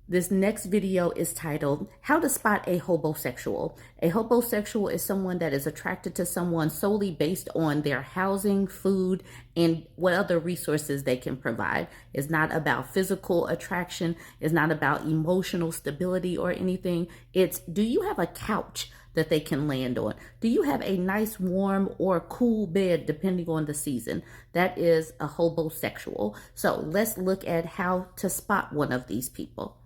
This next video is titled, How to Spot a Hobosexual. A hobosexual is someone that is attracted to someone solely based on their housing, food, and what other resources they can provide. It's not about physical attraction. It's not about emotional stability or anything. It's, do you have a couch that they can land on? Do you have a nice warm or cool bed depending on the season? That is a hobosexual. So let's look at how to spot one of these people.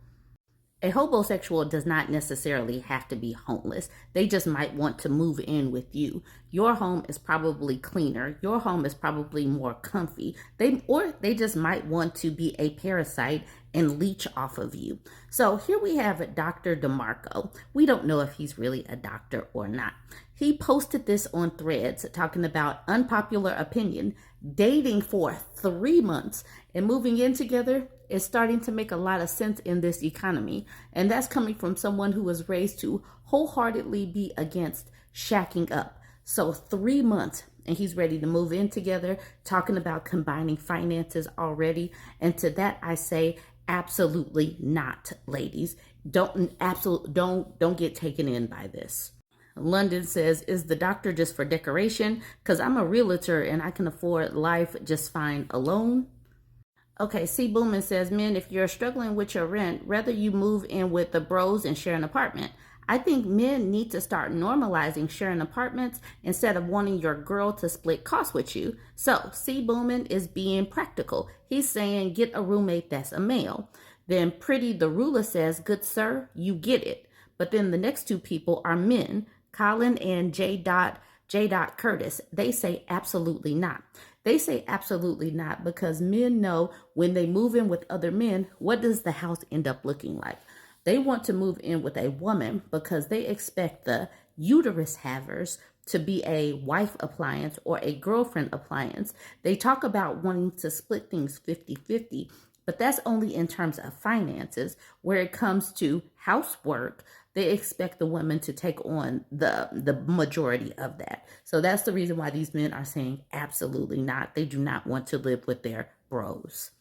A hobosexual does not necessarily have to be homeless. They just might want to move in with you. Your home is probably cleaner. Your home is probably more comfy. They just might want to be a parasite and leech off of you. So here we have Dr. Demarco. We don't know if he's really a doctor or not. He posted this on Threads talking about unpopular opinion. Dating for 3 months and moving in together is starting to make a lot of sense in this economy. And that's coming from someone who was raised to wholeheartedly be against shacking up. So 3 months and he's ready to move in together, talking about combining finances already. And to that I say, absolutely not, ladies. Don't get taken in by this. London says, is the doctor just for decoration? Because I'm a realtor and I can afford life just fine alone. Okay, C. Boomin says, men, if you're struggling with your rent, rather you move in with the bros and share an apartment. I think men need to start normalizing sharing apartments instead of wanting your girl to split costs with you. So C. Boomin is being practical. He's saying get a roommate that's a male. Then Pretty the Ruler says, good sir, you get it. But then the next two people are men, Colin and J. Curtis. They say absolutely not. They say absolutely not because men know when they move in with other men, what does the house end up looking like? They want to move in with a woman because they expect the uterus havers to be a wife appliance or a girlfriend appliance. They talk about wanting to split things 50-50, but that's only in terms of finances. Where it comes to housework, they expect the women to take on the majority of that. So that's the reason why these men are saying absolutely not. They do not want to live with their bros.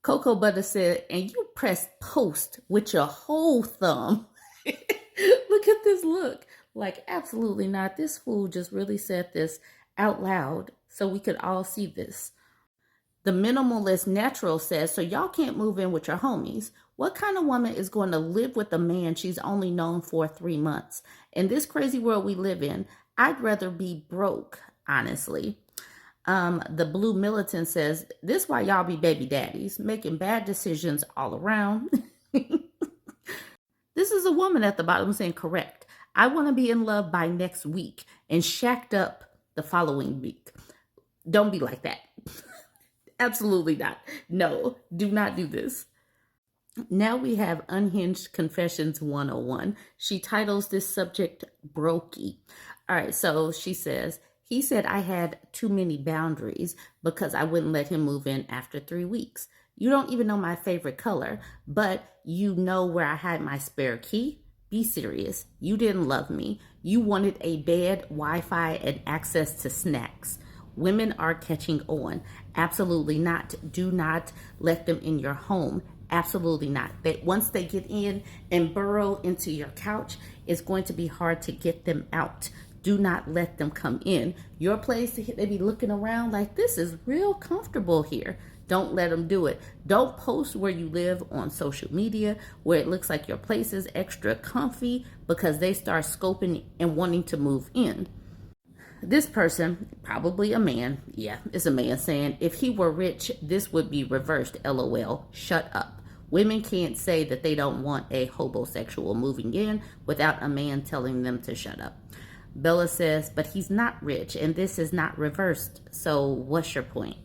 Cocoa Butter said, and you press post with your whole thumb. Look at this look. Like, absolutely not. This fool just really said this out loud so we could all see this. The Minimalist Natural says, so y'all can't move in with your homies. What kind of woman is going to live with a man she's only known for 3 months? In this crazy world we live in, I'd rather be broke, honestly. The Blue Militant says, this why y'all be baby daddies, making bad decisions all around. This is a woman at the bottom saying, correct. I want to be in love by next week and shacked up the following week. Don't be like that. Absolutely not. No, do not do this. Now we have Unhinged Confessions 101. She titles this subject Brokey. All right, so she says, he said I had too many boundaries because I wouldn't let him move in after 3 weeks. You don't even know my favorite color, but you know where I hide my spare key. Be serious. You didn't love me. You wanted a bed, Wi-Fi, and access to snacks. Women are catching on. Absolutely not. Do not let them in your home. Absolutely not. Once they get in and burrow into your couch, it's going to be hard to get them out. Do not let them come in your place. They be looking around like, this is real comfortable here. Don't let them do it. Don't post where you live on social media where it looks like your place is extra comfy because they start scoping and wanting to move in. This person, probably a man, yeah, it's a man, saying, if he were rich, this would be reversed, LOL, shut up. Women can't say that they don't want a hobosexual moving in without a man telling them to shut up. Bella says, but he's not rich and this is not reversed, so what's your point?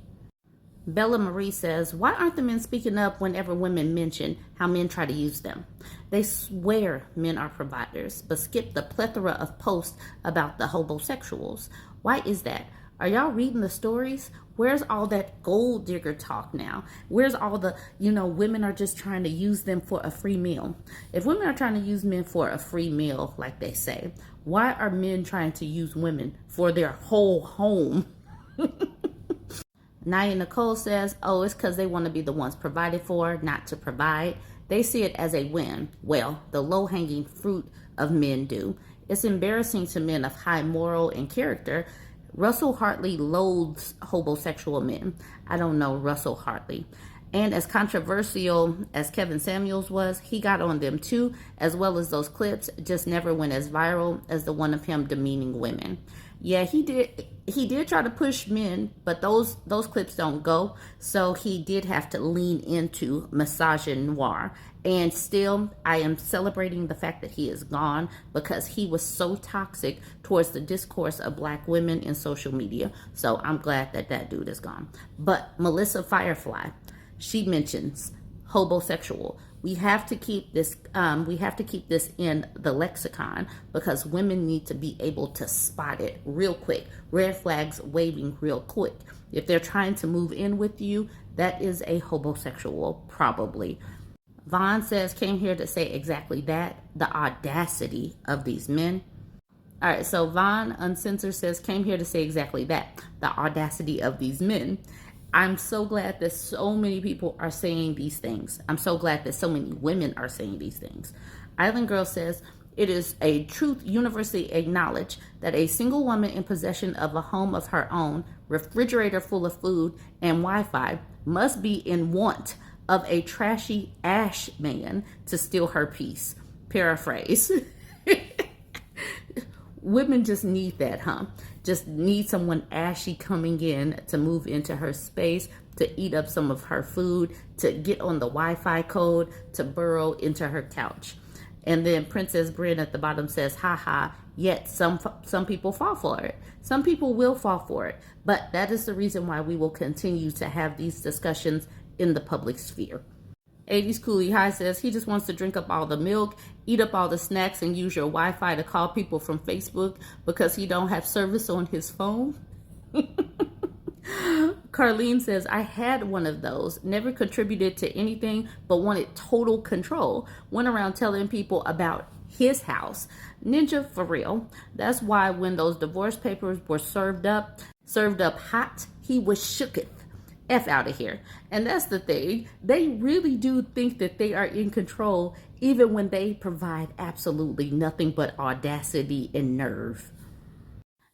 Bella Marie says, why aren't the men speaking up whenever women mention how men try to use them? They swear men are providers, but skip the plethora of posts about the hobosexuals. Why is that? Are y'all reading the stories? Where's all that gold digger talk now? Where's all the, women are just trying to use them for a free meal? If women are trying to use men for a free meal, like they say, why are men trying to use women for their whole home? Naya Nicole says, oh, it's because they want to be the ones provided for, not to provide. They see it as a win. Well, the low-hanging fruit of men do. It's embarrassing to men of high moral and character. Russell Heartley loathes homosexual men. I don't know Russell Heartley. And as controversial as Kevin Samuels was, he got on them too, as well as those clips, just never went as viral as the one of him demeaning women. Yeah, he did try to push men, but those clips don't go. So he did have to lean into misogynoir. And still, I am celebrating the fact that he is gone because he was so toxic towards the discourse of Black women in social media. So I'm glad that that dude is gone. But Melissa Firefly, she mentions hobosexual. We have to keep this. We have to keep this in the lexicon because women need to be able to spot it real quick. Red flags waving real quick. If they're trying to move in with you, that is a hobosexual, probably. Vaughn says, came here to say exactly that. The audacity of these men. All right, so Vaughn Uncensored says, came here to say exactly that. The audacity of these men. I'm so glad that so many people are saying these things. I'm so glad that so many women are saying these things. Island Girl says, it is a truth universally acknowledged that a single woman in possession of a home of her own, refrigerator full of food, and Wi-Fi must be in want of a trashy ash man to steal her peace. Paraphrase. Women just need that, huh? Just need someone ashy coming in to move into her space, to eat up some of her food, to get on the Wi-Fi code, to burrow into her couch. And then Princess Bryn at the bottom says, haha, yet some people fall for it. Some people will fall for it. But that is the reason why we will continue to have these discussions in the public sphere. 80s Coolie High says he just wants to drink up all the milk, eat up all the snacks, and use your Wi-Fi to call people from Facebook because he don't have service on his phone. Carlene says, I had one of those, never contributed to anything, but wanted total control. Went around telling people about his house. Ninja, for real. That's why when those divorce papers were served up hot, he was shooketh. F out of here. And that's the thing. They really do think that they are in control, even when they provide absolutely nothing but audacity and nerve.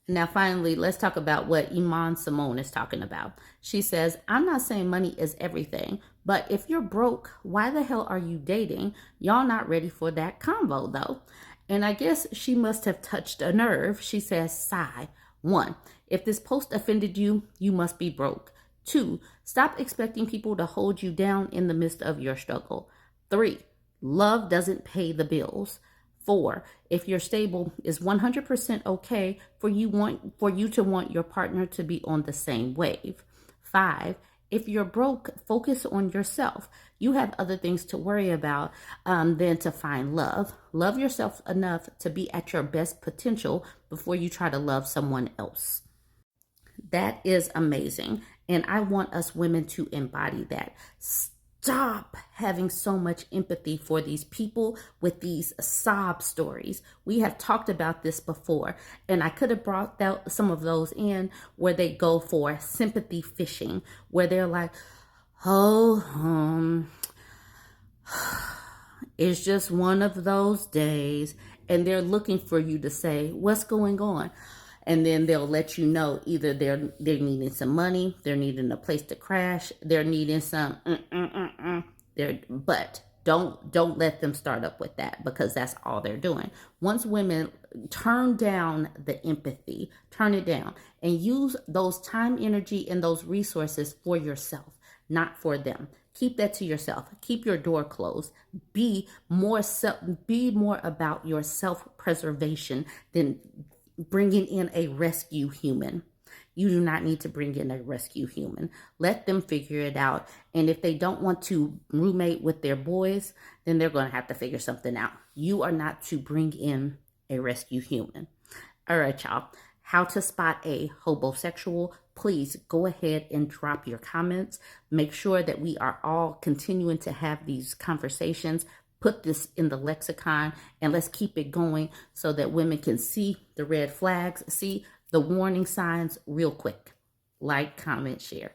Now, finally, let's talk about what Iman Simone is talking about. She says, I'm not saying money is everything, but if you're broke, why the hell are you dating? Y'all not ready for that convo, though. And I guess she must have touched a nerve. She says, sigh. 1, if this post offended you, you must be broke. 2, stop expecting people to hold you down in the midst of your struggle. 3, love doesn't pay the bills. 4, if you're stable, is 100% okay for you to want your partner to be on the same wave. 5, if you're broke, focus on yourself. You have other things to worry about than to find love. Love yourself enough to be at your best potential before you try to love someone else. That is amazing. And I want us women to embody that. Stop having so much empathy for these people with these sob stories. We have talked about this before, and I could have brought some of those in where they go for sympathy fishing, where they're like, oh, it's just one of those days. And they're looking for you to say, what's going on? And then they'll let you know either they're needing some money, they're needing a place to crash, they're needing some but don't let them start up with that because that's all they're doing. Once women turn down the empathy, turn it down and use those time, energy, and those resources for yourself, not for them. Keep that to yourself. Keep your door closed. Be more about your self-preservation than bringing in a rescue human. You do not need to bring in a rescue human. Let them figure it out. And if they don't want to roommate with their boys, then they're going to have to figure something out. You are not to bring in a rescue human. All right, y'all. How to spot a hobosexual. Please go ahead and drop your comments. Make sure that we are all continuing to have these conversations. Put this in the lexicon and let's keep it going so that women can see the red flags, see the warning signs real quick. Like, comment, share.